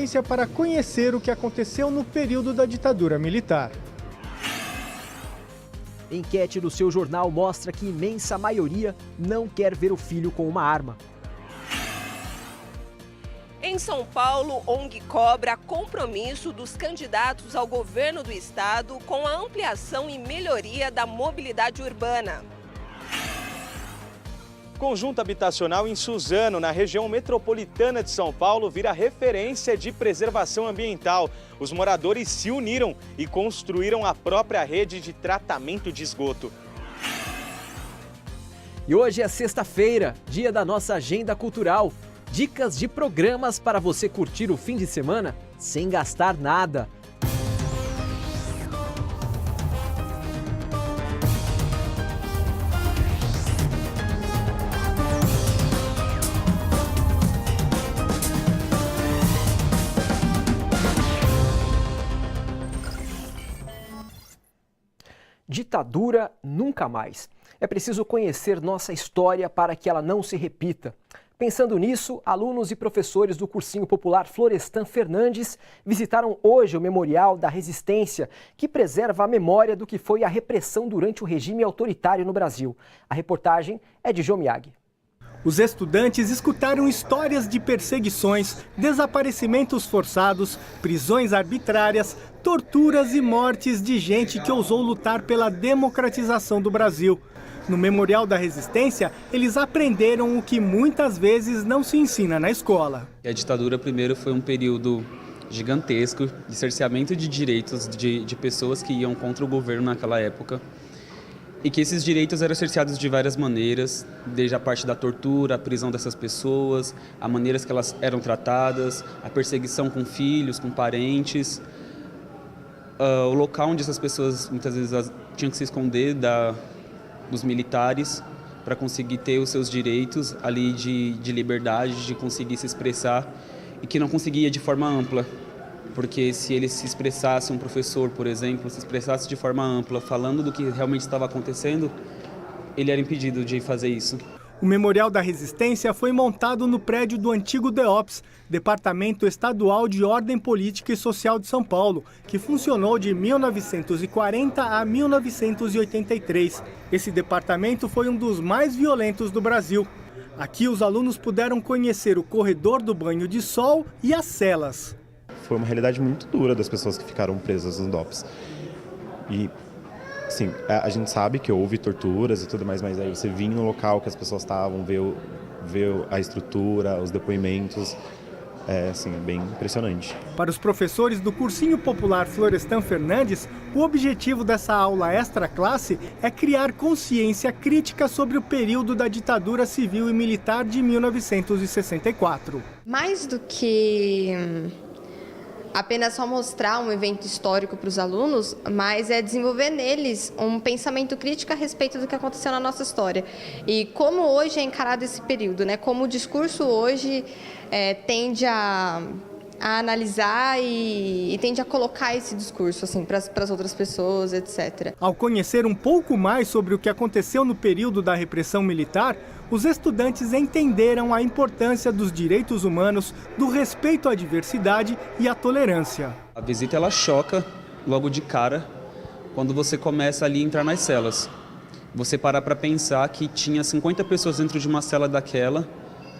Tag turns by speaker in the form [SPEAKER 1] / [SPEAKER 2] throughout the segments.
[SPEAKER 1] Resistência para conhecer o que aconteceu no período da ditadura militar.
[SPEAKER 2] Enquete do seu jornal mostra que imensa maioria não quer ver o filho com uma arma.
[SPEAKER 3] Em São Paulo, ONG cobra compromisso dos candidatos ao governo do estado com a ampliação e melhoria da mobilidade urbana.
[SPEAKER 4] Conjunto habitacional em Suzano, na região metropolitana de São Paulo, vira referência de preservação ambiental. Os moradores se uniram e construíram a própria rede de tratamento de esgoto.
[SPEAKER 2] E hoje é sexta-feira, dia da nossa agenda cultural. Dicas de programas para você curtir o fim de semana sem gastar nada. Ditadura nunca mais. É preciso conhecer nossa história para que ela não se repita. Pensando nisso, alunos e professores do Cursinho Popular Florestan Fernandes visitaram hoje o Memorial da Resistência, que preserva a memória do que foi a repressão durante o regime autoritário no Brasil. A reportagem é de João Miyagi.
[SPEAKER 1] Os estudantes escutaram histórias de perseguições, desaparecimentos forçados, prisões arbitrárias, torturas e mortes de gente que ousou lutar pela democratização do Brasil. No Memorial da Resistência, eles aprenderam o que muitas vezes não se ensina na escola.
[SPEAKER 5] A ditadura, primeiro, foi um período gigantesco de cerceamento de direitos de pessoas que iam contra o governo naquela época. E que esses direitos eram cerceados de várias maneiras, desde a parte da tortura, a prisão dessas pessoas, a maneiras que elas eram tratadas, a perseguição com filhos, com parentes. O local onde essas pessoas, muitas vezes, tinham que se esconder dos militares para conseguir ter os seus direitos ali de liberdade, de conseguir se expressar, e que não conseguia de forma ampla, porque se ele se expressasse, um professor, por exemplo, se expressasse de forma ampla, falando do que realmente estava acontecendo, ele era impedido de fazer isso.
[SPEAKER 1] O Memorial da Resistência foi montado no prédio do antigo DEOPS, Departamento Estadual de Ordem Política e Social de São Paulo, que funcionou de 1940 a 1983. Esse departamento foi um dos mais violentos do Brasil. Aqui os alunos puderam conhecer o corredor do banho de sol e as celas.
[SPEAKER 6] Foi uma realidade muito dura das pessoas que ficaram presas no DOPS. E sim, a gente sabe que houve torturas e tudo mais, mas aí você vinha no local que as pessoas estavam, ver a estrutura, os depoimentos, assim, bem impressionante.
[SPEAKER 1] Para os professores do Cursinho Popular Florestan Fernandes, o objetivo dessa aula extra-classe é criar consciência crítica sobre o período da ditadura civil e militar de 1964.
[SPEAKER 7] Mais do que apenas só mostrar um evento histórico para os alunos, mas é desenvolver neles um pensamento crítico a respeito do que aconteceu na nossa história. E como hoje é encarado esse período, né? Como o discurso hoje tende a analisar e tende a colocar esse discurso assim, para as outras pessoas, etc.
[SPEAKER 1] Ao conhecer um pouco mais sobre o que aconteceu no período da repressão militar, os estudantes entenderam a importância dos direitos humanos, do respeito à diversidade e à tolerância.
[SPEAKER 5] A visita ela choca logo de cara quando você começa ali a entrar nas celas. Você parar para pensar que tinha 50 pessoas dentro de uma cela daquela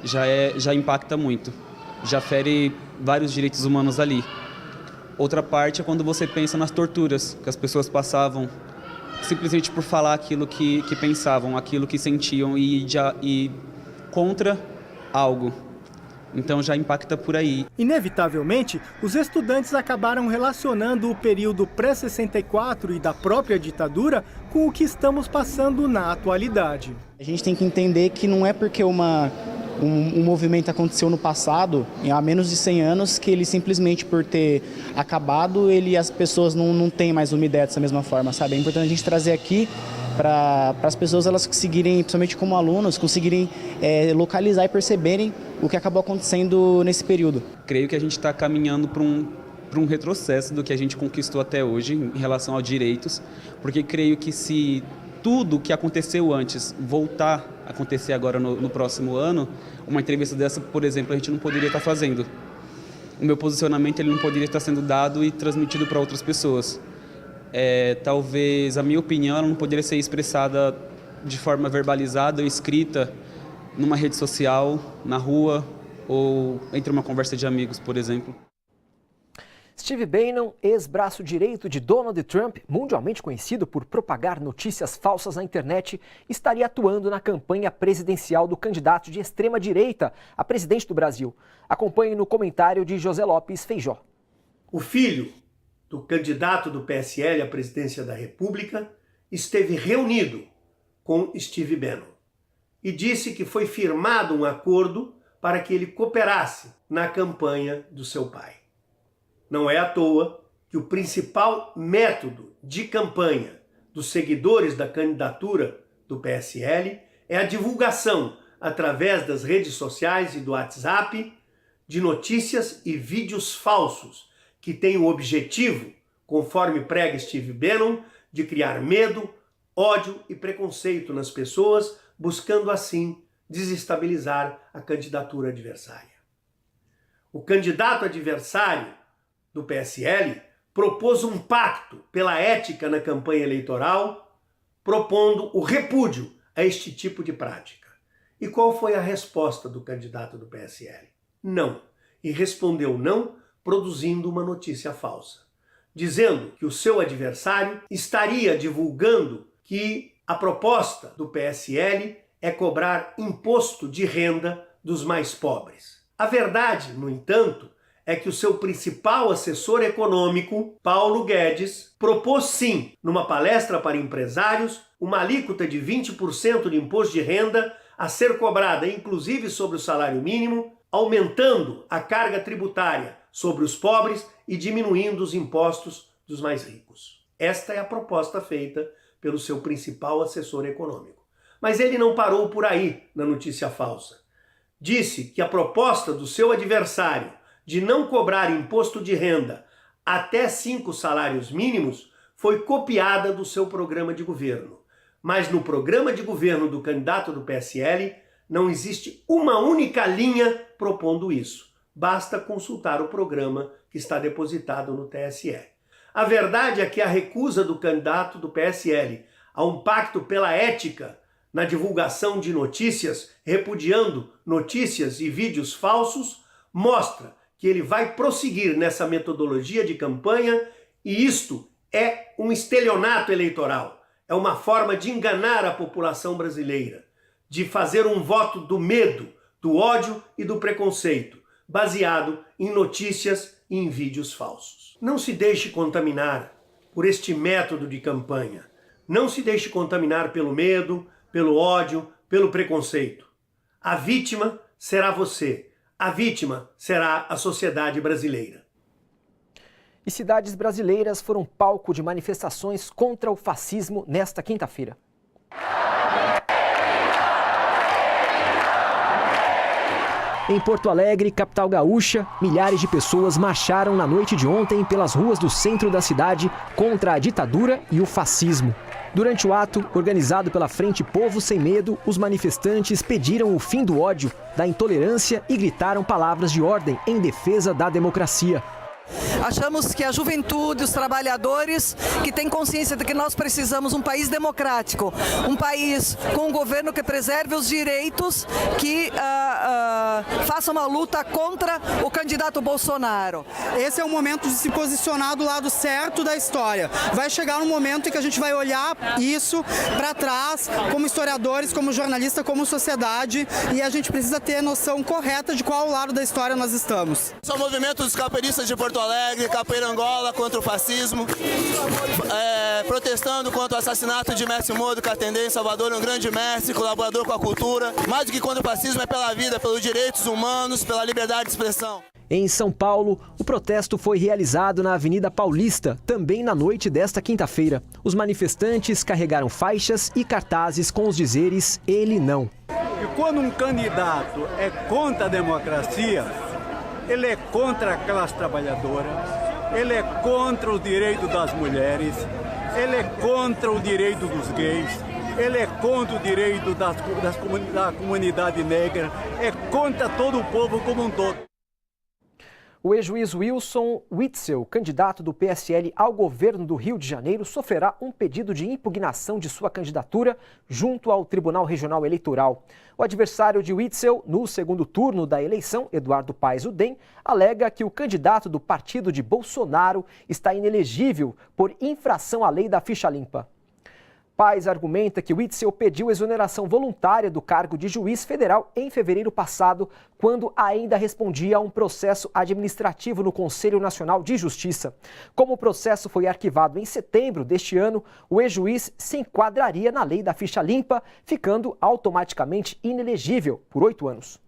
[SPEAKER 5] já impacta muito, já fere vários direitos humanos ali. Outra parte é quando você pensa nas torturas que as pessoas passavam simplesmente por falar aquilo que pensavam, aquilo que sentiam e contra algo. Então já impacta por aí.
[SPEAKER 1] Inevitavelmente, os estudantes acabaram relacionando o período pré-64 e da própria ditadura com o que estamos passando na atualidade.
[SPEAKER 8] A gente tem que entender que não é porque um movimento aconteceu no passado, há menos de 100 anos, que ele simplesmente por ter acabado, as pessoas não têm mais uma ideia dessa mesma forma, sabe? É importante a gente trazer aqui para as pessoas elas conseguirem, principalmente como alunos, conseguirem localizar e perceberem o que acabou acontecendo nesse período.
[SPEAKER 5] Creio que a gente está caminhando para um retrocesso do que a gente conquistou até hoje em relação a direitos, porque creio que se tudo o que aconteceu antes voltar a acontecer agora no próximo ano, uma entrevista dessa, por exemplo, a gente não poderia estar fazendo. o meu posicionamento ele não poderia estar sendo dado e transmitido para outras pessoas. Talvez a minha opinião ela não poderia ser expressada de forma verbalizada ou escrita numa rede social, na rua ou entre uma conversa de amigos, por exemplo.
[SPEAKER 2] Steve Bannon, ex-braço direito de Donald Trump, mundialmente conhecido por propagar notícias falsas na internet, estaria atuando na campanha presidencial do candidato de extrema-direita a presidente do Brasil. Acompanhe no comentário de José Lopes Feijó.
[SPEAKER 9] O filho do candidato do PSL à presidência da República esteve reunido com Steve Bannon e disse que foi firmado um acordo para que ele cooperasse na campanha do seu pai. Não é à toa que o principal método de campanha dos seguidores da candidatura do PSL é a divulgação, através das redes sociais e do WhatsApp, de notícias e vídeos falsos que têm o objetivo, conforme prega Steve Bannon, de criar medo, ódio e preconceito nas pessoas, buscando assim desestabilizar a candidatura adversária. O candidato adversário do PSL propôs um pacto pela ética na campanha eleitoral, propondo o repúdio a este tipo de prática. E qual foi a resposta do candidato do PSL? Não. E respondeu não, produzindo uma notícia falsa, dizendo que o seu adversário estaria divulgando que a proposta do PSL é cobrar imposto de renda dos mais pobres. A verdade, no entanto, é que o seu principal assessor econômico, Paulo Guedes, propôs sim, numa palestra para empresários, uma alíquota de 20% de imposto de renda a ser cobrada inclusive sobre o salário mínimo, aumentando a carga tributária sobre os pobres e diminuindo os impostos dos mais ricos. Esta é a proposta feita pelo seu principal assessor econômico. Mas ele não parou por aí na notícia falsa. Disse que a proposta do seu adversário de não cobrar imposto de renda até 5 salários mínimos foi copiada do seu programa de governo. Mas no programa de governo do candidato do PSL não existe uma única linha propondo isso. Basta consultar o programa que está depositado no TSE. A verdade é que a recusa do candidato do PSL a um pacto pela ética na divulgação de notícias, repudiando notícias e vídeos falsos, mostra que ele vai prosseguir nessa metodologia de campanha e isto é um estelionato eleitoral. É uma forma de enganar a população brasileira, de fazer um voto do medo, do ódio e do preconceito, baseado em notícias e em vídeos falsos. Não se deixe contaminar por este método de campanha. Não se deixe contaminar pelo medo, pelo ódio, pelo preconceito. A vítima será você. A vítima será a sociedade brasileira.
[SPEAKER 2] E cidades brasileiras foram palco de manifestações contra o fascismo nesta quinta-feira. Em Porto Alegre, capital gaúcha, milhares de pessoas marcharam na noite de ontem pelas ruas do centro da cidade contra a ditadura e o fascismo. Durante o ato, organizado pela Frente Povo Sem Medo, os manifestantes pediram o fim do ódio, da intolerância e gritaram palavras de ordem em defesa da democracia.
[SPEAKER 10] Achamos que a juventude, os trabalhadores que têm consciência de que nós precisamos de um país democrático, um país com um governo que preserve os direitos, que faça uma luta contra o candidato Bolsonaro.
[SPEAKER 11] Esse é o momento de se posicionar do lado certo da história. Vai chegar um momento em que a gente vai olhar isso para trás, como historiadores, como jornalista, como sociedade, e a gente precisa ter a noção correta de qual lado da história nós estamos.
[SPEAKER 12] Sou o movimento dos capoeiristas de Porto Alegre, Capoeira Angola contra o fascismo, protestando contra o assassinato de Mestre Modo Catendê em Salvador, um grande mestre, colaborador com a cultura. Mais do que contra o fascismo, é pela vida, pelos direitos humanos, pela liberdade de expressão.
[SPEAKER 2] Em São Paulo, o protesto foi realizado na Avenida Paulista, também na noite desta quinta-feira. Os manifestantes carregaram faixas e cartazes com os dizeres "Ele não".
[SPEAKER 13] E quando um candidato é contra a democracia, ele é contra a classe trabalhadora, ele é contra o direito das mulheres, ele é contra o direito dos gays, ele é contra o direito da comunidade negra, é contra todo o povo como um todo.
[SPEAKER 2] O ex-juiz Wilson Witzel, candidato do PSL ao governo do Rio de Janeiro, sofrerá um pedido de impugnação de sua candidatura junto ao Tribunal Regional Eleitoral. O adversário de Witzel, no segundo turno da eleição, Eduardo Paes Udem, alega que o candidato do partido de Bolsonaro está inelegível por infração à lei da ficha limpa. Paes argumenta que Witzel pediu exoneração voluntária do cargo de juiz federal em fevereiro passado, quando ainda respondia a um processo administrativo no Conselho Nacional de Justiça. Como o processo foi arquivado em setembro deste ano, o ex-juiz se enquadraria na lei da ficha limpa, ficando automaticamente inelegível por 8 anos.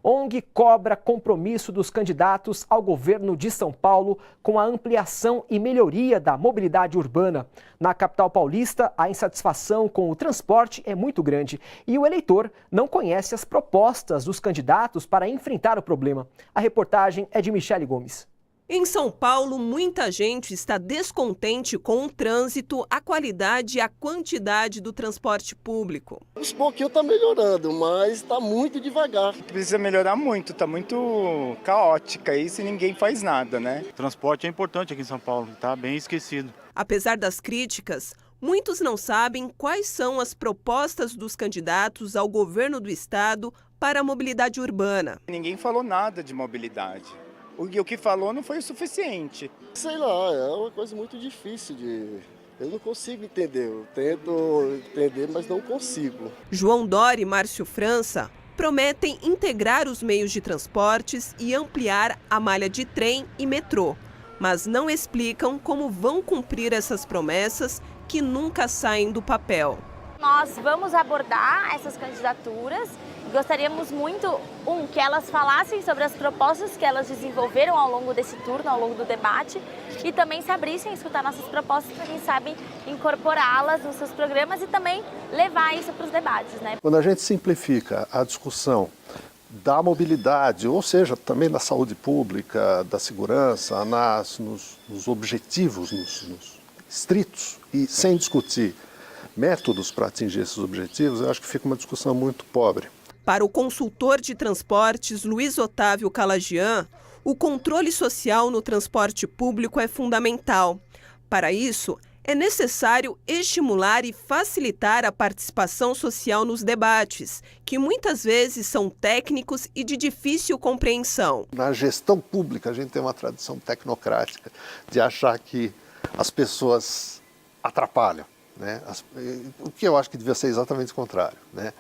[SPEAKER 2] ONG cobra compromisso dos candidatos ao governo de São Paulo com a ampliação e melhoria da mobilidade urbana. Na capital paulista, a insatisfação com o transporte é muito grande e o eleitor não conhece as propostas dos candidatos para enfrentar o problema. A reportagem é de Michele Gomes.
[SPEAKER 3] Em São Paulo, muita gente está descontente com o trânsito, a qualidade e a quantidade do transporte público.
[SPEAKER 14] Aos pouquinhos está melhorando, mas está muito devagar.
[SPEAKER 15] Precisa melhorar muito, está muito caótica isso e ninguém faz nada, né?
[SPEAKER 16] O transporte é importante aqui em São Paulo, está bem esquecido.
[SPEAKER 3] Apesar das críticas, muitos não sabem quais são as propostas dos candidatos ao governo do estado para a mobilidade urbana.
[SPEAKER 15] Ninguém falou nada de mobilidade. O que falou não foi o suficiente.
[SPEAKER 14] Sei lá, é uma coisa muito difícil eu não consigo entender. Eu tento entender, mas não consigo.
[SPEAKER 3] João Dória e Márcio França prometem integrar os meios de transportes e ampliar a malha de trem e metrô, mas não explicam como vão cumprir essas promessas que nunca saem do papel.
[SPEAKER 17] Nós vamos abordar essas candidaturas. Gostaríamos muito, que elas falassem sobre as propostas que elas desenvolveram ao longo desse turno, ao longo do debate, e também se abrissem a escutar nossas propostas para quem sabe incorporá-las nos seus programas e também levar isso para os debates, né?
[SPEAKER 14] Quando a gente simplifica a discussão da mobilidade, ou seja, também da saúde pública, da segurança, nos objetivos, nos estritos, e sem discutir métodos para atingir esses objetivos, eu acho que fica uma discussão muito pobre.
[SPEAKER 3] Para o consultor de transportes Luiz Otávio Calagian, o controle social no transporte público é fundamental. Para isso, é necessário estimular e facilitar a participação social nos debates, que muitas vezes são técnicos e de difícil compreensão.
[SPEAKER 14] Na gestão pública, a gente tem uma tradição tecnocrática de achar que as pessoas atrapalham. Né? O que eu acho que devia ser exatamente o contrário. Né?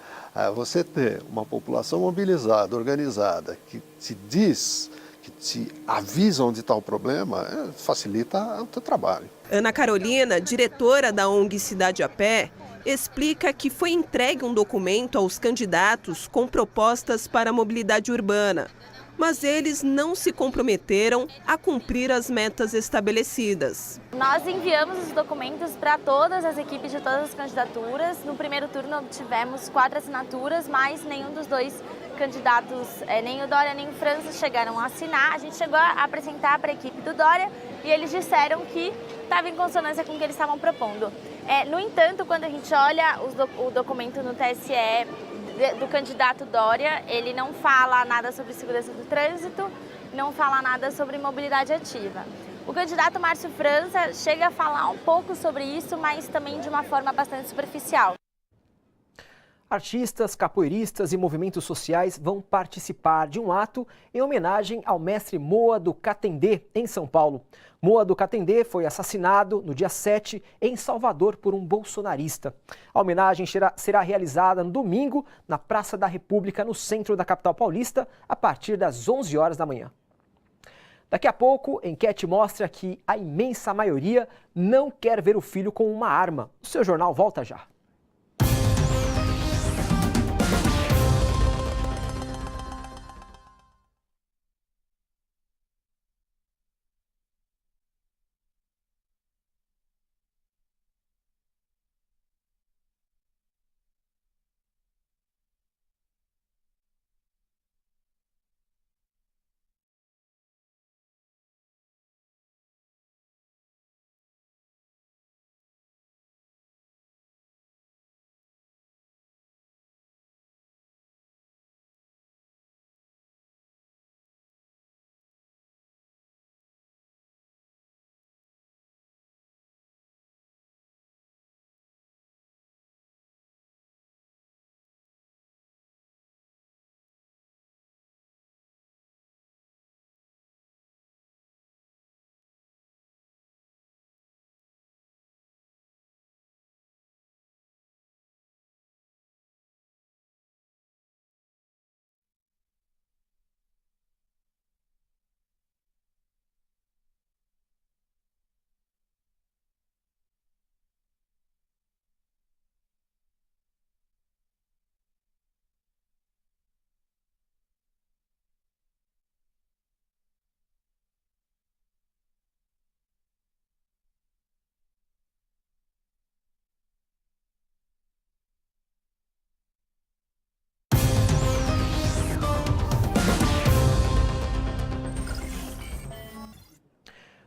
[SPEAKER 14] Você ter uma população mobilizada, organizada, que te diz, que te avisa onde está o problema, facilita o teu trabalho.
[SPEAKER 3] Ana Carolina, diretora da ONG Cidade a Pé, explica que foi entregue um documento aos candidatos com propostas para a mobilidade urbana, mas eles não se comprometeram a cumprir as metas estabelecidas.
[SPEAKER 17] Nós enviamos os documentos para todas as equipes de todas as candidaturas. No primeiro turno tivemos 4 assinaturas, mas nenhum dos dois candidatos, nem o Dória nem o França, chegaram a assinar. A gente chegou a apresentar para a equipe do Dória e eles disseram que estava em consonância com o que eles estavam propondo. No entanto, quando a gente olha o documento no TSE, do candidato Dória, ele não fala nada sobre segurança do trânsito, não fala nada sobre mobilidade ativa. O candidato Márcio França chega a falar um pouco sobre isso, mas também de uma forma bastante superficial.
[SPEAKER 2] Artistas, capoeiristas e movimentos sociais vão participar de um ato em homenagem ao mestre Moa do Catendê, em São Paulo. Moa do Catendê foi assassinado no dia 7 em Salvador por um bolsonarista. A homenagem será realizada no domingo na Praça da República, no centro da capital paulista, a partir das 11 horas da manhã. Daqui a pouco, a enquete mostra que a imensa maioria não quer ver o filho com uma arma. O seu jornal volta já.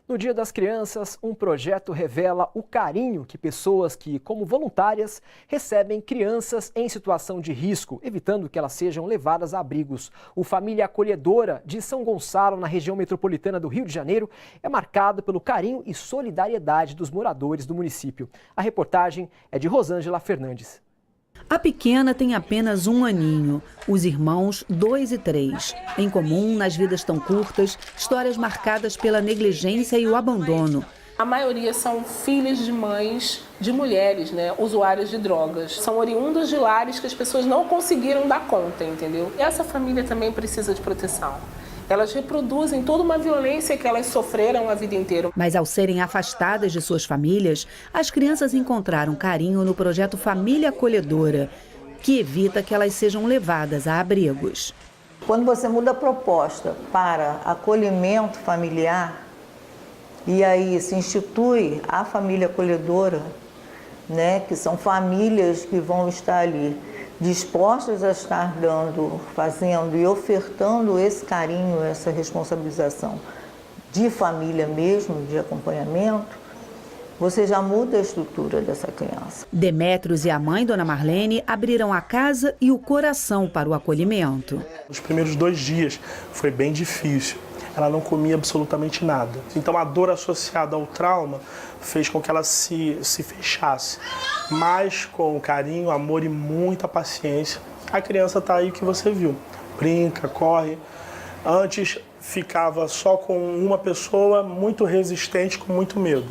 [SPEAKER 2] No Dia das Crianças, um projeto revela o carinho que pessoas que, como voluntárias, recebem crianças em situação de risco, evitando que elas sejam levadas a abrigos. O Família Acolhedora de São Gonçalo, na região metropolitana do Rio de Janeiro, é marcado pelo carinho e solidariedade dos moradores do município. A reportagem é de Rosângela Fernandes.
[SPEAKER 18] A pequena tem apenas 1 aninho, os irmãos 2 e 3. Em comum, nas vidas tão curtas, histórias marcadas pela negligência e o abandono.
[SPEAKER 19] A maioria são filhas de mães de mulheres, né, usuárias de drogas. São oriundas de lares que as pessoas não conseguiram dar conta, entendeu? E essa família também precisa de proteção. Elas reproduzem toda uma violência que elas sofreram a vida inteira.
[SPEAKER 18] Mas ao serem afastadas de suas famílias, as crianças encontraram carinho no projeto Família Acolhedora, que evita que elas sejam levadas a abrigos.
[SPEAKER 20] Quando você muda a proposta para acolhimento familiar, e aí se institui a família acolhedora, né, que são famílias que vão estar ali dispostas a estar dando, fazendo e ofertando esse carinho, essa responsabilização de família mesmo, de acompanhamento, você já muda a estrutura dessa criança.
[SPEAKER 18] Demétrios e a mãe, Dona Marlene, abriram a casa e o coração para o acolhimento.
[SPEAKER 21] Os primeiros 2 dias foi bem difícil. Ela não comia absolutamente nada. Então a dor associada ao trauma fez com que ela se fechasse. Mas com carinho, amor e muita paciência, a criança está aí que você viu. Brinca, corre. Antes ficava só com uma pessoa muito resistente, com muito medo.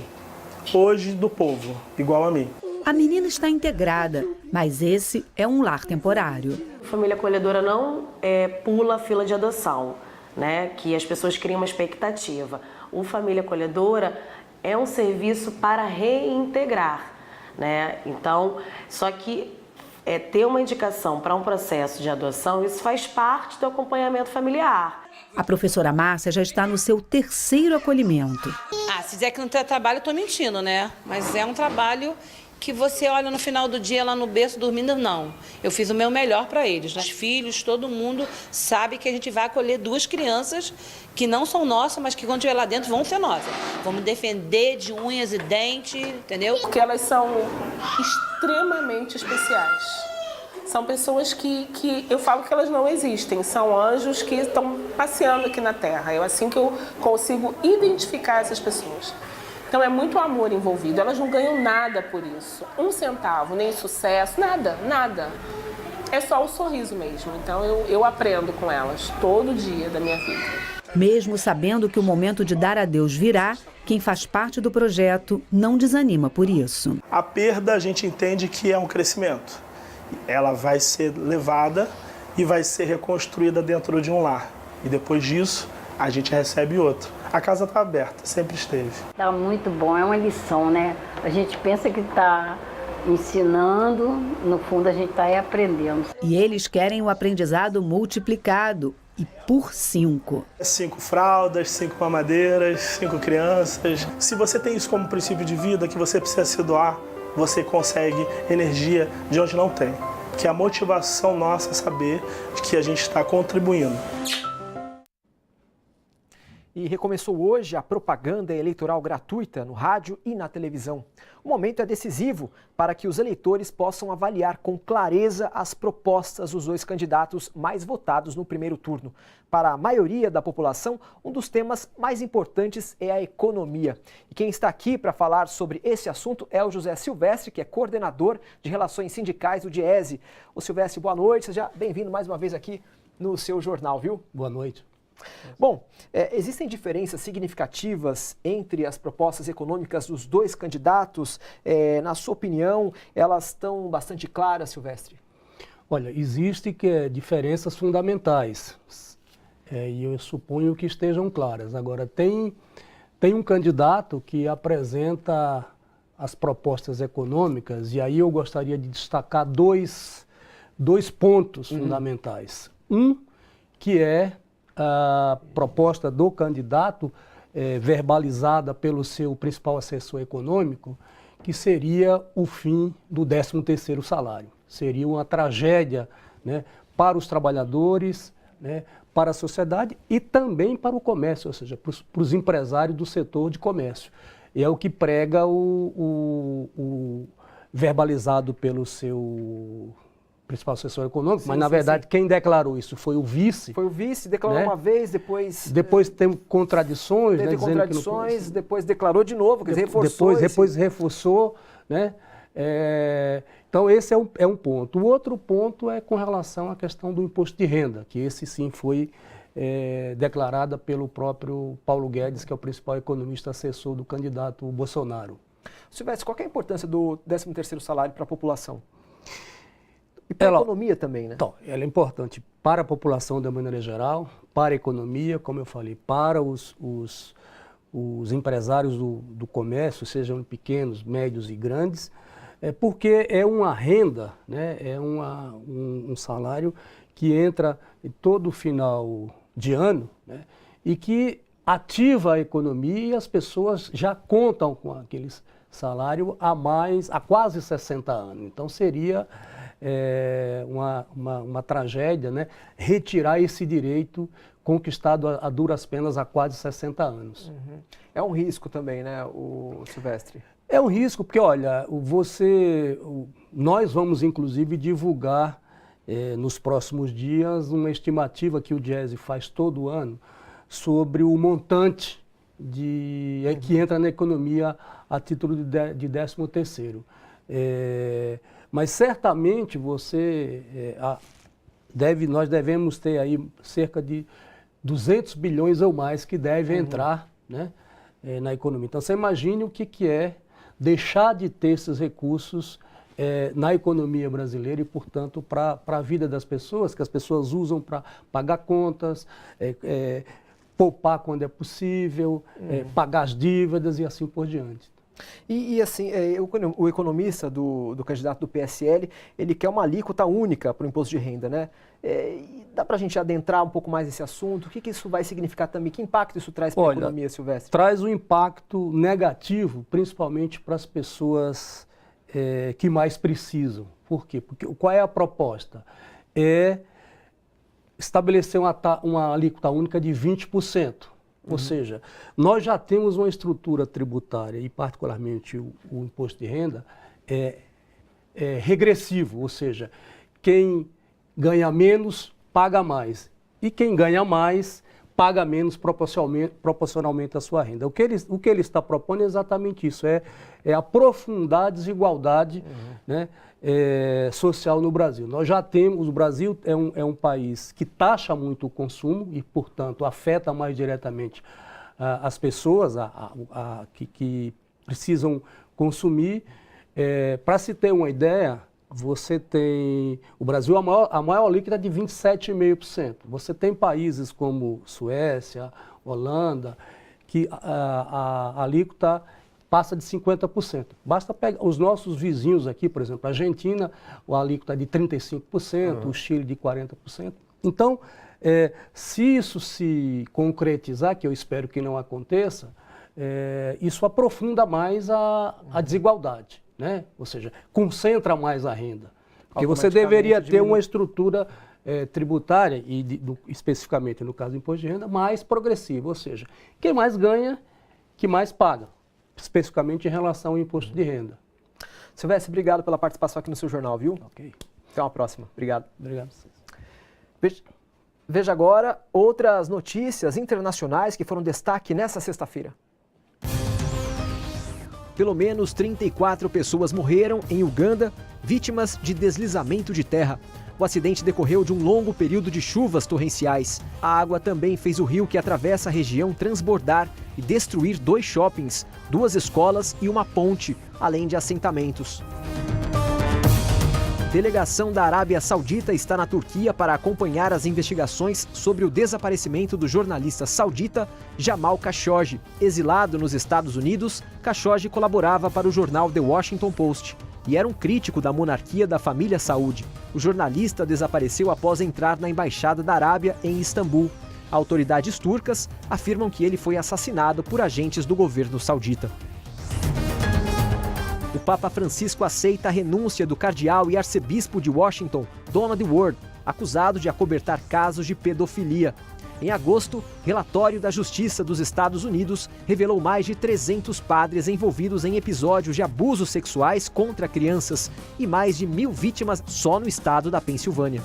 [SPEAKER 21] Hoje do povo, igual a mim.
[SPEAKER 18] A menina está integrada, mas esse é um lar temporário.
[SPEAKER 22] Família Acolhedora não pula a fila de adoção, né? Que as pessoas criam uma expectativa. O Família Acolhedora é um serviço para reintegrar, né? Então, só que ter uma indicação para um processo de adoção, isso faz parte do acompanhamento familiar.
[SPEAKER 18] A professora Márcia já está no seu 3º acolhimento.
[SPEAKER 23] Se dizer que não tem trabalho, eu estou mentindo, né? Mas é um trabalho que você olha no final do dia lá no berço dormindo, não. Eu fiz o meu melhor para eles. Os filhos, todo mundo sabe que a gente vai acolher 2 crianças que não são nossas, mas que quando estiver lá dentro vão ser nossas. Vamos defender de unhas e dentes, entendeu?
[SPEAKER 19] Porque elas são extremamente especiais. São pessoas que eu falo que elas não existem, são anjos que estão passeando aqui na Terra. É assim que eu consigo identificar essas pessoas. Então é muito amor envolvido, elas não ganham nada por isso. 1 centavo, nem sucesso, nada. É só o sorriso mesmo. Então eu aprendo com elas todo dia da minha vida.
[SPEAKER 18] Mesmo sabendo que o momento de dar adeus virá, quem faz parte do projeto não desanima por isso.
[SPEAKER 21] A perda a gente entende que é um crescimento. Ela vai ser levada e vai ser reconstruída dentro de um lar. E depois disso, a gente recebe outro. A casa está aberta, sempre esteve.
[SPEAKER 24] Está muito bom, é uma lição, né? A gente pensa que está ensinando, no fundo a gente está aprendendo.
[SPEAKER 18] E eles querem o aprendizado multiplicado e por 5.
[SPEAKER 21] 5 fraldas, 5 mamadeiras, 5 crianças. Se você tem isso como princípio de vida, que você precisa se doar, você consegue energia de onde não tem. Que a motivação nossa é saber que a gente está contribuindo.
[SPEAKER 2] E recomeçou hoje a propaganda eleitoral gratuita no rádio e na televisão. O momento é decisivo para que os eleitores possam avaliar com clareza as propostas dos 2 candidatos mais votados no primeiro turno. Para a maioria da população, um dos temas mais importantes é a economia. E quem está aqui para falar sobre esse assunto é o José Silvestre, que é coordenador de Relações Sindicais do Diese. Ô Silvestre, boa noite, seja bem-vindo mais uma vez aqui no seu jornal, viu?
[SPEAKER 25] Boa noite.
[SPEAKER 2] Bom, existem diferenças significativas entre as propostas econômicas dos 2 candidatos? Na sua opinião, elas estão bastante claras, Silvestre?
[SPEAKER 25] Olha, existem diferenças fundamentais e eu suponho que estejam claras. Agora, tem um candidato que apresenta as propostas econômicas e aí eu gostaria de destacar dois pontos fundamentais. Um, que é a proposta do candidato verbalizada pelo seu principal assessor econômico, que seria o fim do 13º salário. Seria uma tragédia, né, para os trabalhadores, né, para a sociedade e também para o comércio, ou seja, para os empresários do setor de comércio. E é o que prega o verbalizado pelo seu principal assessor econômico, mas na verdade quem declarou isso foi o vice.
[SPEAKER 2] Foi o vice, declarou uma vez, depois...
[SPEAKER 25] Depois tem contradições,
[SPEAKER 2] teve contradições,
[SPEAKER 25] que não...
[SPEAKER 2] depois declarou de novo, quer dizer, reforçou.
[SPEAKER 25] Depois reforçou, né? Então esse é um ponto. O outro ponto é com relação à questão do imposto de renda, que esse sim foi declarada pelo próprio Paulo Guedes, que é o principal economista assessor do candidato Bolsonaro.
[SPEAKER 2] Silvestre, qual que é a importância do 13º salário para a população? E para a economia também, né?
[SPEAKER 25] Então, ela é importante para a população de maneira geral, para a economia, como eu falei, para os empresários do comércio, sejam pequenos, médios e grandes, porque é uma renda, né? É um salário que entra em todo final de ano, né? E que ativa a economia e as pessoas já contam com aquele salário há quase 60 anos. Então seria uma tragédia, né? Retirar esse direito conquistado a duras penas há quase 60 anos.
[SPEAKER 2] Uhum. É um risco também, né, o Silvestre?
[SPEAKER 25] É um risco, porque, olha, nós vamos, inclusive, divulgar nos próximos dias uma estimativa que o Diese faz todo ano sobre o montante que entra na economia a título de 13º. Mas certamente nós devemos ter aí cerca de 200 bilhões ou mais que devem entrar, né, na economia. Então você imagine o que é deixar de ter esses recursos na economia brasileira e, portanto, para a vida das pessoas, que as pessoas usam para pagar contas, poupar quando é possível, pagar as dívidas e assim por diante.
[SPEAKER 2] E assim, o economista do candidato do PSL, ele quer uma alíquota única para o imposto de renda, né? Dá para a gente adentrar um pouco mais nesse assunto? O que isso vai significar também? Que impacto isso traz para a economia, Silvestre?
[SPEAKER 25] Traz um impacto negativo, principalmente para as pessoas que mais precisam. Por quê? Porque qual é a proposta? É estabelecer uma alíquota única de 20%. Ou seja, nós já temos uma estrutura tributária, e particularmente o imposto de renda, regressivo, ou seja, quem ganha menos paga mais, e quem ganha mais paga menos proporcionalmente à sua renda. O que ele está propondo é exatamente isso, é aprofundar a desigualdade, né, social no Brasil. Nós já temos, o Brasil é um país que taxa muito o consumo e, portanto, afeta mais diretamente as pessoas que precisam consumir. Para se ter uma ideia, o Brasil a maior alíquota é de 27,5%. Você tem países como Suécia, Holanda, que a alíquota passa de 50%. Basta pegar os nossos vizinhos aqui, por exemplo, a Argentina, a alíquota é de 35%, o Chile de 40%. Então, se isso se concretizar, que eu espero que não aconteça, isso aprofunda mais a desigualdade, né? Ou seja, concentra mais a renda. Porque você deveria ter uma estrutura tributária, especificamente no caso do imposto de renda, mais progressiva. Ou seja, quem mais ganha, que mais paga, especificamente em relação ao imposto de renda.
[SPEAKER 2] Silvestre, obrigado pela participação aqui no seu jornal, viu?
[SPEAKER 25] Ok.
[SPEAKER 2] Até uma próxima. Obrigado.
[SPEAKER 25] Obrigado.
[SPEAKER 2] Veja agora outras notícias internacionais que foram destaque nesta sexta-feira. Pelo menos 34 pessoas morreram em Uganda, vítimas de deslizamento de terra. O acidente decorreu de um longo período de chuvas torrenciais. A água também fez o rio que atravessa a região transbordar e destruir 2 shoppings, 2 escolas e uma ponte, além de assentamentos. Delegação da Arábia Saudita está na Turquia para acompanhar as investigações sobre o desaparecimento do jornalista saudita Jamal Khashoggi. Exilado nos Estados Unidos, Khashoggi colaborava para o jornal The Washington Post e era um crítico da monarquia da família Saúde. O jornalista desapareceu após entrar na Embaixada da Arábia em Istambul. Autoridades turcas afirmam que ele foi assassinado por agentes do governo saudita. O Papa Francisco aceita a renúncia do cardeal e arcebispo de Washington, Donald Ward. acusado de acobertar casos de pedofilia. Em agosto, relatório da Justiça dos Estados Unidos revelou mais de 300 padres envolvidos em episódios de abusos sexuais contra crianças e mais de 1.000 vítimas só no estado da Pensilvânia.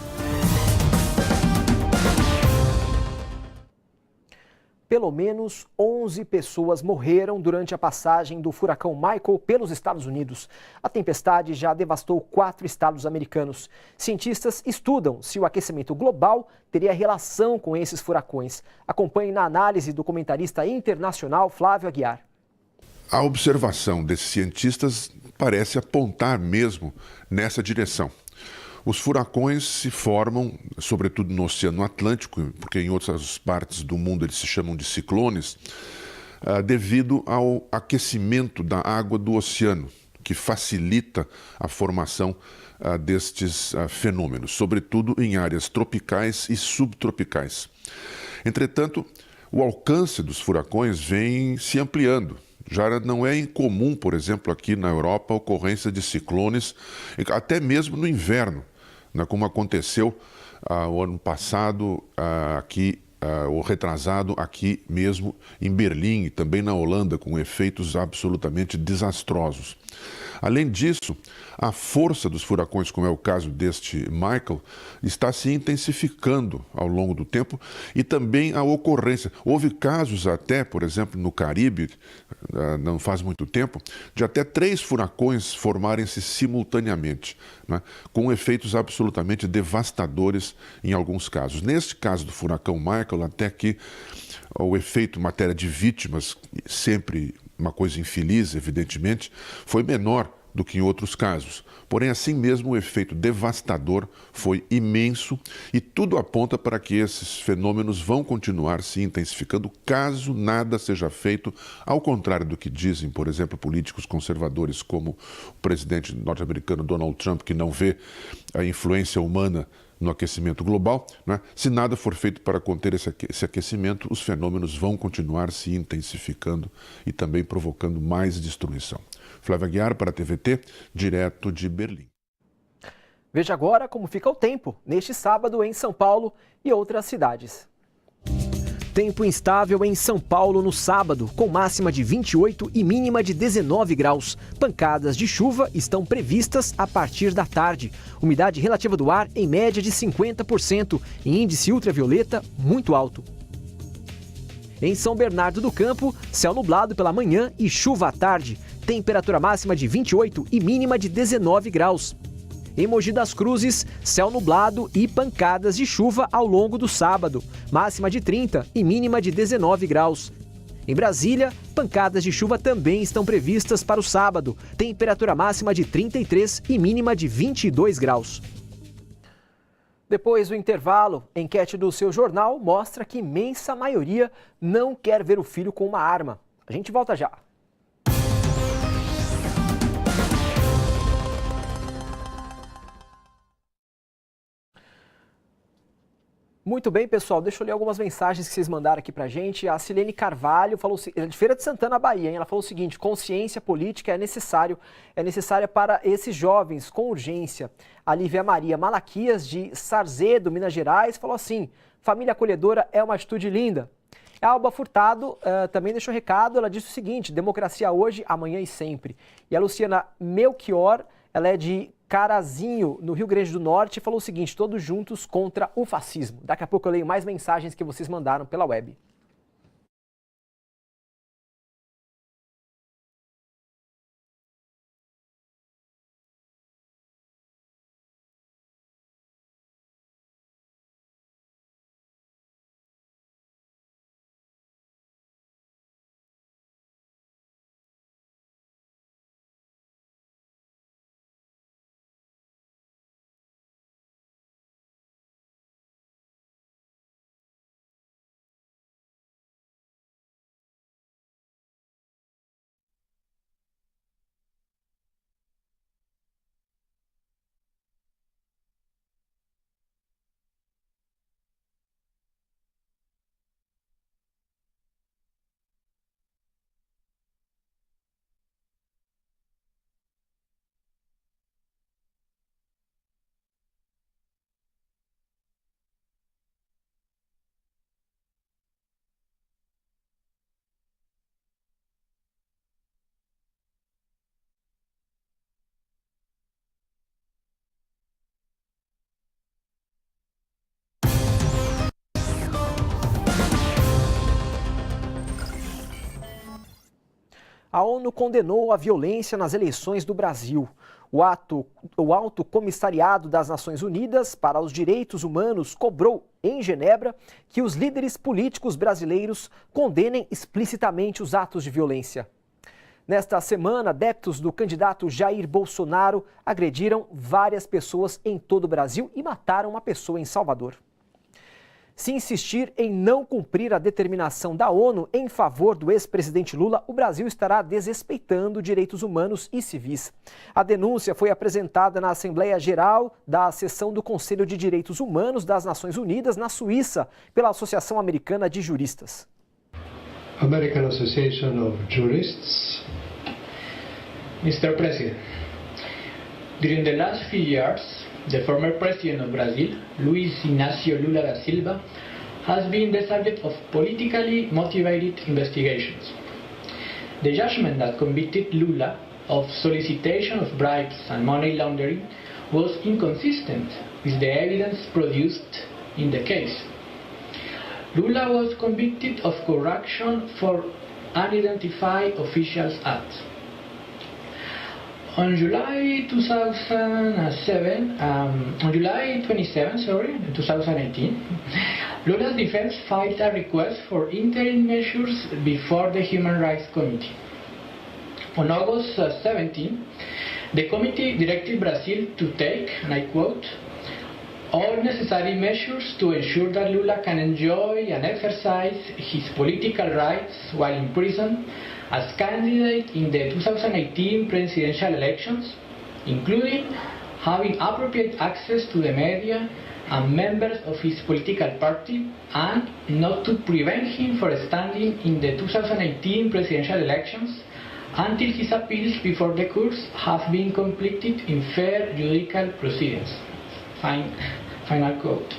[SPEAKER 2] Pelo menos 11 pessoas morreram durante a passagem do furacão Michael pelos Estados Unidos. A tempestade já devastou 4 estados americanos. Cientistas estudam se o aquecimento global teria relação com esses furacões. Acompanhe na análise do comentarista internacional Flávio Aguiar.
[SPEAKER 1] A observação desses cientistas parece apontar mesmo nessa direção. Os furacões se formam, sobretudo no Oceano Atlântico, porque em outras partes do mundo eles se chamam de ciclones, devido ao aquecimento da água do oceano, que facilita a formação destes fenômenos, sobretudo em áreas tropicais e subtropicais. Entretanto, o alcance dos furacões vem se ampliando. Já não é incomum, por exemplo, aqui na Europa, a ocorrência de ciclones, até mesmo no inverno, como aconteceu o ano passado, o retrasado aqui mesmo em Berlim e também na Holanda, com efeitos absolutamente desastrosos. Além disso, a força dos furacões, como é o caso deste Michael, está se intensificando ao longo do tempo e também a ocorrência. Houve casos até, por exemplo, no Caribe, não faz muito tempo, de até 3 furacões formarem-se simultaneamente, né, com efeitos absolutamente devastadores em alguns casos. Neste caso do furacão Michael, até que o efeito em matéria de vítimas, sempre uma coisa infeliz, evidentemente, foi menor do que em outros casos. Porém, assim mesmo, o efeito devastador foi imenso e tudo aponta para que esses fenômenos vão continuar se intensificando caso nada seja feito, ao contrário do que dizem, por exemplo, políticos conservadores como o presidente norte-americano Donald Trump, que não vê a influência humana no aquecimento global, né? Se nada for feito para conter esse aquecimento, os fenômenos vão continuar se intensificando e também provocando mais destruição. Flávio Aguiar para a TVT, direto de Berlim.
[SPEAKER 2] Veja agora como fica o tempo neste sábado em São Paulo e outras cidades. Tempo instável em São Paulo no sábado, com máxima de 28 e mínima de 19 graus. Pancadas de chuva estão previstas a partir da tarde. Umidade relativa do ar em média de 50% e índice ultravioleta muito alto. Em São Bernardo do Campo, céu nublado pela manhã e chuva à tarde. Temperatura máxima de 28 e mínima de 19 graus. Em Mogi das Cruzes, céu nublado e pancadas de chuva ao longo do sábado, máxima de 30 e mínima de 19 graus. Em Brasília, pancadas de chuva também estão previstas para o sábado, temperatura máxima de 33 e mínima de 22 graus. Depois do intervalo, enquete do Seu Jornal mostra que imensa maioria não quer ver o filho com uma arma. A gente volta já. Muito bem, pessoal, deixa eu ler algumas mensagens que vocês mandaram aqui pra gente. A Silene Carvalho falou, de Feira de Santana, Bahia, hein? Ela falou o seguinte: consciência política é necessária para esses jovens, com urgência. A Lívia Maria Malaquias, de Sarzedo, Minas Gerais, falou assim: família acolhedora é uma atitude linda. A Alba Furtado também deixou recado, ela disse o seguinte: democracia hoje, amanhã e sempre. E a Luciana Melchior, ela é de Carazinho, no Rio Grande do Norte, falou o seguinte: todos juntos contra o fascismo. Daqui a pouco eu leio mais mensagens que vocês mandaram pela web. A ONU condenou a violência nas eleições do Brasil. O Alto Comissariado das Nações Unidas para os Direitos Humanos cobrou, em Genebra, que os líderes políticos brasileiros condenem explicitamente os atos de violência. Nesta semana, adeptos do candidato Jair Bolsonaro agrediram várias pessoas em todo o Brasil e mataram uma pessoa em Salvador. Se insistir em não cumprir a determinação da ONU em favor do ex-presidente Lula, o Brasil estará desrespeitando direitos humanos e civis. A denúncia foi apresentada na Assembleia Geral da Seção do Conselho de Direitos Humanos das Nações Unidas, na Suíça, pela Associação Americana de Juristas.
[SPEAKER 4] American Association of Jurists. Mr. President, during the last few years, the former president of Brazil, Luiz Inácio Lula da Silva, has been the subject of politically motivated investigations. The judgment that convicted Lula of solicitation of bribes and money laundering was inconsistent with the evidence produced in the case. Lula was convicted of corruption for unidentified officials' acts. On July 27, 2018, Lula's defense filed a request for interim measures before the Human Rights Committee. On August 17, the committee directed Brazil to take, and I quote, all necessary measures to ensure that Lula can enjoy and exercise his political rights while in prison as candidate in the 2018 presidential elections, including having appropriate access to the media and members of his political party, and not to prevent him from standing in the 2018 presidential elections until his appeals before the courts have been completed in fair judicial proceedings. Final quote.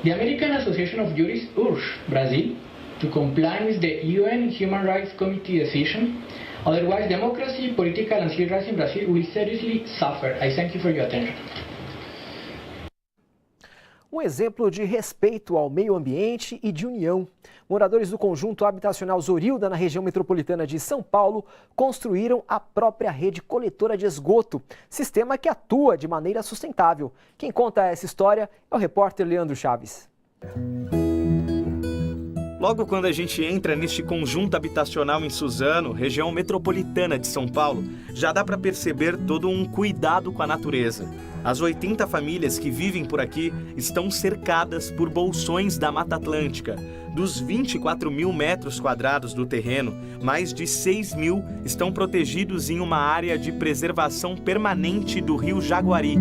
[SPEAKER 4] The American Association of Jurists urged Brazil to comply with the UN Human Rights Committee decision. Otherwise, democracy, political and civil rights in Brazil will seriously suffer. I thank you for your attention.
[SPEAKER 2] Um exemplo de respeito ao meio ambiente e de união. Moradores do conjunto habitacional Zorilda, na região metropolitana de São Paulo, construíram a própria rede coletora de esgoto, sistema que atua de maneira sustentável. Quem conta essa história é o repórter Leandro Chaves.
[SPEAKER 5] Logo quando a gente entra neste conjunto habitacional em Suzano, região metropolitana de São Paulo, já dá para perceber todo um cuidado com a natureza. As 80 famílias que vivem por aqui estão cercadas por bolsões da Mata Atlântica. Dos 24 mil metros quadrados do terreno, mais de 6 mil estão protegidos em uma área de preservação permanente do Rio Jaguari.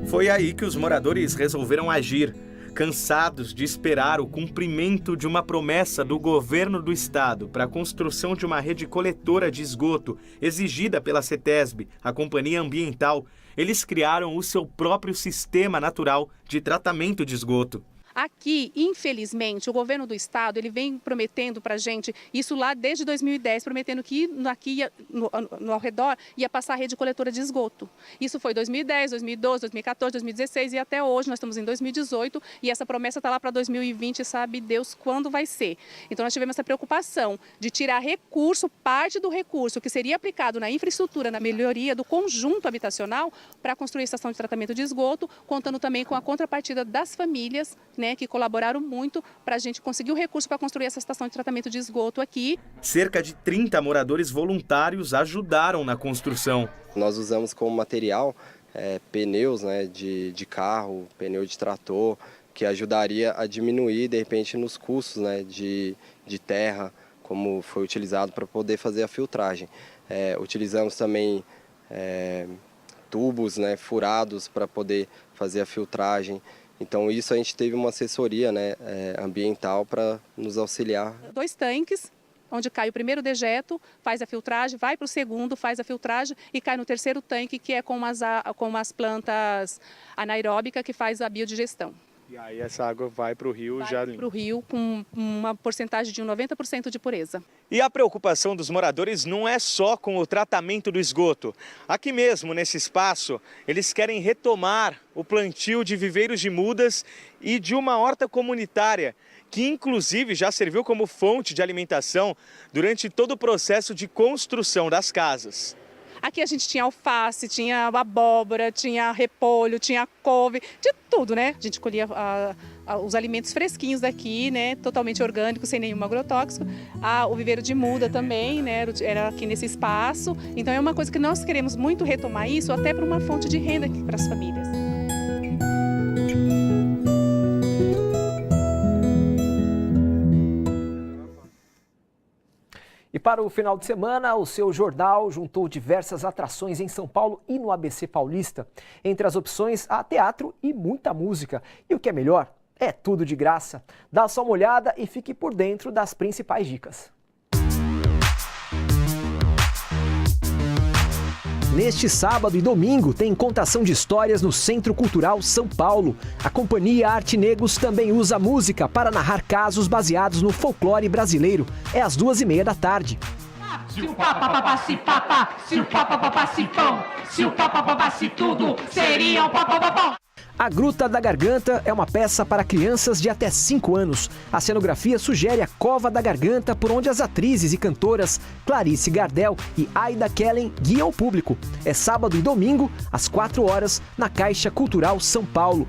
[SPEAKER 5] Foi aí que os moradores resolveram agir, cansados de esperar o cumprimento de uma promessa do governo do estado para a construção de uma rede coletora de esgoto exigida pela CETESB, a companhia ambiental. Eles criaram o seu próprio sistema natural de tratamento de esgoto.
[SPEAKER 6] Aqui, infelizmente, o governo do estado ele vem prometendo para a gente, isso lá desde 2010, prometendo que aqui ao redor ia passar a rede coletora de esgoto. Isso foi 2010, 2012, 2014, 2016 e até hoje, nós estamos em 2018 e essa promessa está lá para 2020, sabe Deus quando vai ser. Então nós tivemos essa preocupação de tirar recurso, parte do recurso que seria aplicado na infraestrutura, na melhoria do conjunto habitacional para construir a estação de tratamento de esgoto, contando também com a contrapartida das famílias, que colaboraram muito para a gente conseguir o recurso para construir essa estação de tratamento de esgoto aqui.
[SPEAKER 5] Cerca de 30 moradores voluntários ajudaram na construção.
[SPEAKER 7] Nós usamos como material pneus de carro, pneu de trator, que ajudaria a diminuir, de repente, nos custos de terra, como foi utilizado para poder fazer a filtragem. Utilizamos também tubos furados para poder fazer a filtragem. Então isso a gente teve uma assessoria ambiental para nos auxiliar.
[SPEAKER 6] 2 tanques, onde cai o primeiro dejeto, faz a filtragem, vai para o segundo, faz a filtragem e cai no terceiro tanque, que é com as plantas anaeróbicas, que faz a biodigestão.
[SPEAKER 8] E aí essa água vai para o rio já limpa.
[SPEAKER 6] Para o rio com uma porcentagem de 90% de pureza.
[SPEAKER 5] E a preocupação dos moradores não é só com o tratamento do esgoto. Aqui mesmo, nesse espaço, eles querem retomar o plantio de viveiros de mudas e de uma horta comunitária, que inclusive já serviu como fonte de alimentação durante todo o processo de construção das casas.
[SPEAKER 6] Aqui a gente tinha alface, tinha abóbora, tinha repolho, tinha couve, de tudo, né? A gente colhia os alimentos fresquinhos daqui, né? Totalmente orgânicos, sem nenhum agrotóxico. O viveiro de muda também, né? Era aqui nesse espaço. Então é uma coisa que nós queremos muito retomar isso, até para uma fonte de renda aqui para as famílias.
[SPEAKER 2] E para o final de semana, o seu jornal juntou diversas atrações em São Paulo e no ABC Paulista. Entre as opções, há teatro e muita música. E o que é melhor, é tudo de graça. Dá só uma olhada e fique por dentro das principais dicas. Neste sábado e domingo tem contação de histórias no Centro Cultural São Paulo. A Companhia Arte Negros também usa música para narrar casos baseados no folclore brasileiro. É às 2h30 da tarde.
[SPEAKER 9] Se o papa papasse papa, se o papa papasse pão, se o papa papasse tudo, seria o papa papão.
[SPEAKER 2] A Gruta da Garganta é uma peça para crianças de até 5 anos. A cenografia sugere a Cova da Garganta, por onde as atrizes e cantoras Clarice Gardel e Aida Kellen guiam o público. É sábado e domingo, às 4 horas, na Caixa Cultural São Paulo.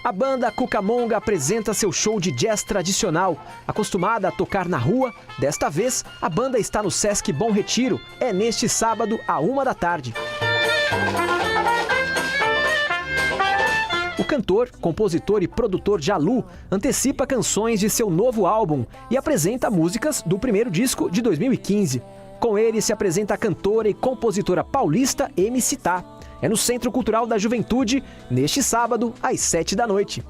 [SPEAKER 2] A banda Cucamonga apresenta seu show de jazz tradicional. Acostumada a tocar na rua, desta vez a banda está no Sesc Bom Retiro. É neste sábado, à 1 da tarde. O cantor, compositor e produtor Jalu antecipa canções de seu novo álbum e apresenta músicas do primeiro disco de 2015. Com ele se apresenta a cantora e compositora paulista MC Tá. É no Centro Cultural da Juventude, neste sábado, às 7 da noite.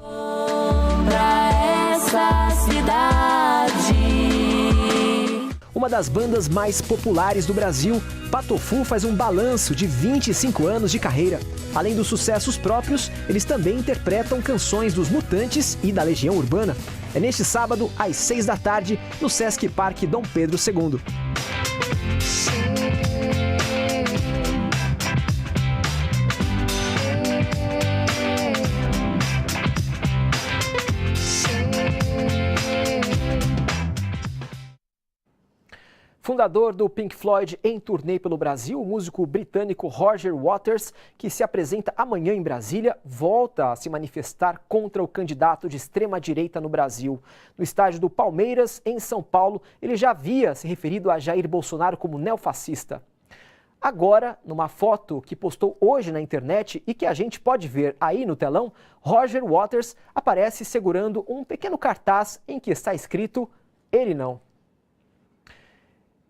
[SPEAKER 2] Uma das bandas mais populares do Brasil, Patofu faz um balanço de 25 anos de carreira. Além dos sucessos próprios, eles também interpretam canções dos Mutantes e da Legião Urbana. É neste sábado, às 6 da tarde, no Sesc Parque Dom Pedro II. Fundador do Pink Floyd em turnê pelo Brasil, o músico britânico Roger Waters, que se apresenta amanhã em Brasília, volta a se manifestar contra o candidato de extrema-direita no Brasil. No estádio do Palmeiras, em São Paulo, ele já havia se referido a Jair Bolsonaro como neofascista. Agora, numa foto que postou hoje na internet e que a gente pode ver aí no telão, Roger Waters aparece segurando um pequeno cartaz em que está escrito "Ele não".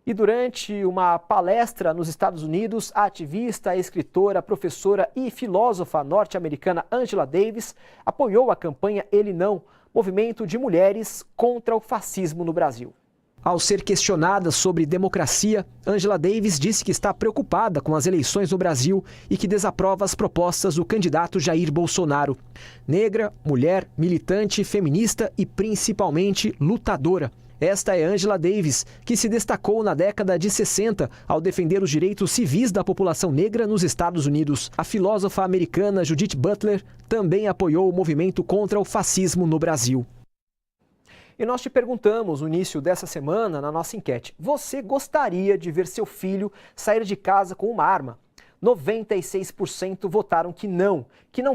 [SPEAKER 2] E durante uma palestra nos Estados Unidos, a ativista, escritora, professora e filósofa norte-americana Angela Davis apoiou a campanha Ele Não, movimento de mulheres contra o fascismo no Brasil. Ao ser questionada sobre democracia, Angela Davis disse que está preocupada com as eleições no Brasil e que desaprova as propostas do candidato Jair Bolsonaro. Negra, mulher, militante, feminista e principalmente lutadora. Esta é Angela Davis, que se destacou na década de 60 ao defender os direitos civis da população negra nos Estados Unidos. A filósofa americana Judith Butler também apoiou o movimento contra o fascismo no Brasil. E nós te perguntamos no início dessa semana, na nossa enquete, você gostaria de ver seu filho sair de casa com uma arma? 96% votaram que não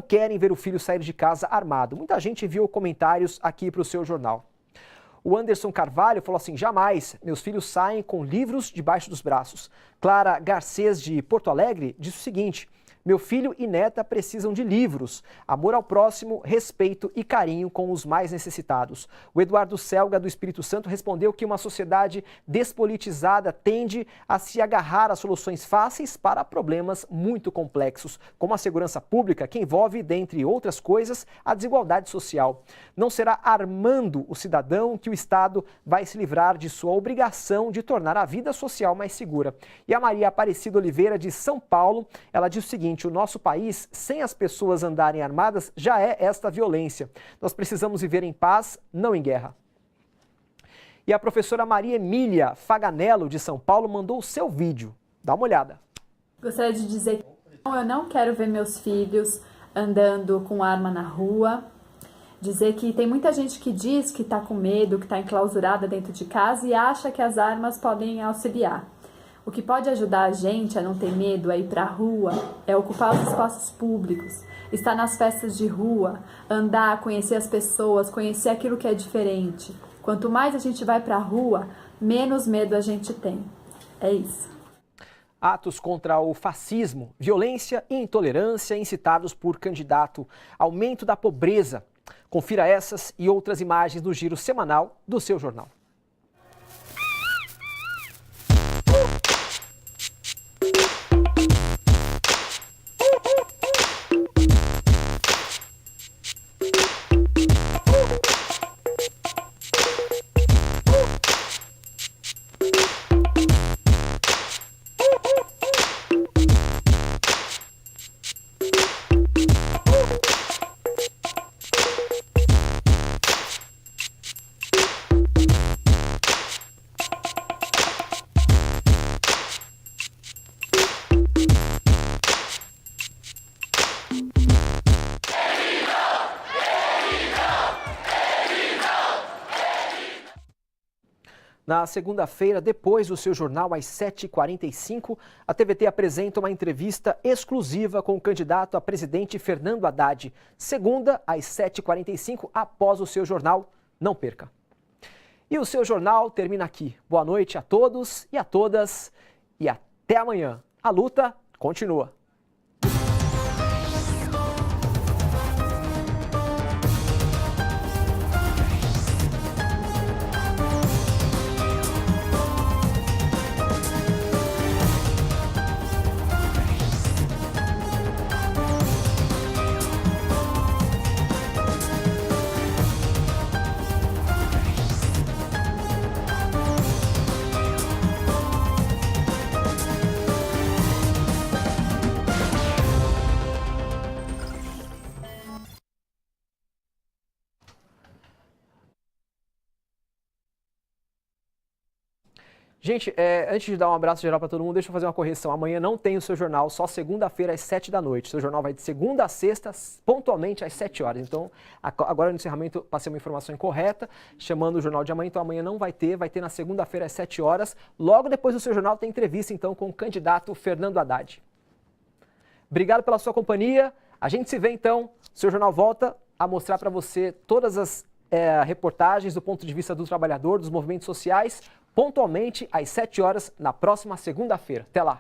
[SPEAKER 2] querem ver o filho sair de casa armado. Muita gente enviou comentários aqui para o seu jornal. O Anderson Carvalho falou assim: jamais, meus filhos saem com livros debaixo dos braços. Clara Garcês, de Porto Alegre, disse o seguinte: meu filho e neta precisam de livros, amor ao próximo, respeito e carinho com os mais necessitados. O Eduardo Selga, do Espírito Santo, respondeu que uma sociedade despolitizada tende a se agarrar a soluções fáceis para problemas muito complexos, como a segurança pública, que envolve, dentre outras coisas, a desigualdade social. Não será armando o cidadão que o Estado vai se livrar de sua obrigação de tornar a vida social mais segura. E a Maria Aparecida Oliveira, de São Paulo, ela diz o seguinte: Gente, o nosso país, sem as pessoas andarem armadas, já é esta violência. Nós precisamos viver em paz, não em guerra. E a professora Maria Emília Faganello, de São Paulo, mandou o seu vídeo. Dá uma olhada.
[SPEAKER 10] Gostaria de dizer que eu não quero ver meus filhos andando com arma na rua. Dizer que tem muita gente que diz que está com medo, que está enclausurada dentro de casa e acha que as armas podem auxiliar. O que pode ajudar a gente a não ter medo, a ir para a rua, é ocupar os espaços públicos, estar nas festas de rua, andar, conhecer as pessoas, conhecer aquilo que é diferente. Quanto mais a gente vai para a rua, menos medo a gente tem. É isso.
[SPEAKER 2] Atos contra o fascismo, violência e intolerância incitados por candidato, aumento da pobreza. Confira essas e outras imagens no giro semanal do seu jornal. Na segunda-feira, depois do seu jornal, às 7h45, a TVT apresenta uma entrevista exclusiva com o candidato a presidente Fernando Haddad. Segunda, às 7h45, após o seu jornal. Não perca. E o seu jornal termina aqui. Boa noite a todos e a todas e até amanhã. A luta continua. Gente, antes de dar um abraço geral para todo mundo, deixa eu fazer uma correção. Amanhã não tem o seu jornal, só segunda-feira às 7 da noite. O seu jornal vai de segunda a sexta, pontualmente às 7 horas. Então, agora no encerramento, passei uma informação incorreta, chamando o jornal de amanhã. Então, amanhã não vai ter na segunda-feira às 7 horas. Logo depois do seu jornal tem entrevista, então, com o candidato Fernando Haddad. Obrigado pela sua companhia. A gente se vê, então. O seu jornal volta a mostrar para você todas as reportagens do ponto de vista do trabalhador, dos movimentos sociais, pontualmente às 7 horas na próxima segunda-feira. Até lá!